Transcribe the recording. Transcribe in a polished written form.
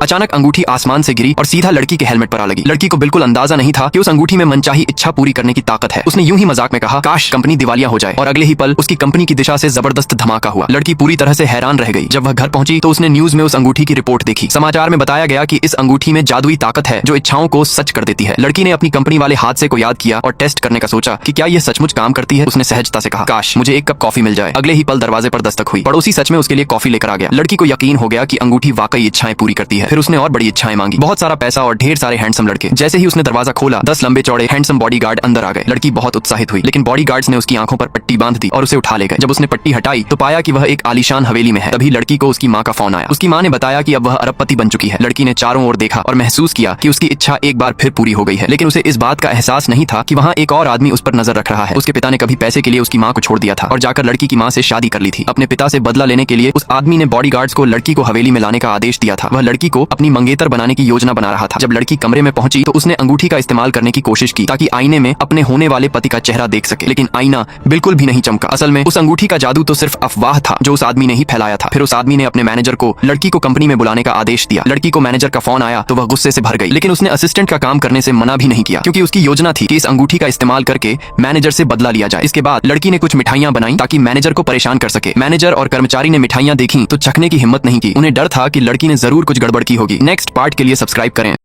अचानक अंगूठी आसमान से गिरी और सीधा लड़की के हेलमेट पर आ लगी। लड़की को बिल्कुल अंदाजा नहीं था कि उस अंगूठी में मनचाही इच्छा पूरी करने की ताकत है। उसने यूं ही मजाक में कहा, काश कंपनी दिवालिया हो जाए, और अगले ही पल उसकी कंपनी की दिशा से जबरदस्त धमाका हुआ। लड़की पूरी तरह से हैरान रह गई। जब वह घर पहुंची तो उसने न्यूज में उस अंगूठी की रिपोर्ट देखी। समाचार में बताया गया कि इस अंगूठी में जादुई ताकत है जो इच्छाओं को सच कर देती है। लड़की ने अपनी कंपनी वाले हादसे को याद किया और टेस्ट करने का सोचा कि क्या यह सचमुच काम करती है। उसने सहजता से कहा, काश मुझे एक कप कॉफी मिल जाए। अगले ही पल दरवाजे पर दस्तक हुई। पड़ोसी सच में उसके लिए कॉफी लेकर आ गया। लड़की को यकीन हो गया कि अंगूठी वाकई इच्छाएं पूरी करती है। फिर उसने और बड़ी इच्छाएं मांगी, बहुत सारा पैसा और ढेर सारे हैंडसम लड़के। जैसे ही उसने दरवाजा खोला 10 लंबे चौड़े हैंडसम बॉडीगार्ड अंदर आ गए। लड़की बहुत उत्साहित हुई, लेकिन बॉडीगार्ड्स ने उसकी आंखों पर पट्टी बांध दी और उसे उठा ले गए। जब उसने पट्टी हटाई तो पाया कि वह एक आलीशान हवेली में है। तभी लड़की को उसकी माँ का फोन आया। उसकी माँ ने बताया कि अब वह अरबपति बन चुकी है। लड़की ने चारों ओर देखा और महसूस किया कि उसकी इच्छा एक बार फिर पूरी हो गई है, लेकिन उसे इस बात का एहसास नहीं था कि वहाँ एक और आदमी उस पर नजर रख रहा है। उसके पिता ने कभी पैसे के लिए उसकी माँ को छोड़ दिया था और जाकर लड़की की माँ से शादी कर ली थी। अपने पिता से बदला लेने के लिए उस आदमी ने बॉडीगार्ड्स को लड़की को हवेली में लाने का आदेश दिया था। वह लड़की को अपनी मंगेतर बनाने की योजना बना रहा था। जब लड़की कमरे में पहुंची तो उसने अंगूठी का इस्तेमाल करने की कोशिश की ताकि आईने में अपने होने वाले पति का चेहरा देख सके, लेकिन आईना बिल्कुल भी नहीं चमका। असल में उस अंगूठी का जादू तो सिर्फ अफवाह था जो उस आदमी ने ही फैलाया था। फिर उस आदमी ने अपने मैनेजर को लड़की को कंपनी में बुलाने का आदेश दिया। लड़की को मैनेजर का फोन आया तो वह गुस्से से भर गई, लेकिन उसने असिस्टेंट का काम करने से मना भी नहीं किया क्योंकि उसकी योजना थी कि इस अंगूठी का इस्तेमाल करके मैनेजर से बदला लिया जाए। इसके बाद लड़की ने कुछ मिठाइयां बनाई ताकि मैनेजर को परेशान कर सके। मैनेजर और कर्मचारी ने मिठाइयां देखी तो चखने की हिम्मत नहीं की। उन्हें डर था कि लड़की ने जरूर कुछ गड़बड़ की होगी। नेक्स्ट पार्ट के लिए सब्सक्राइब करें।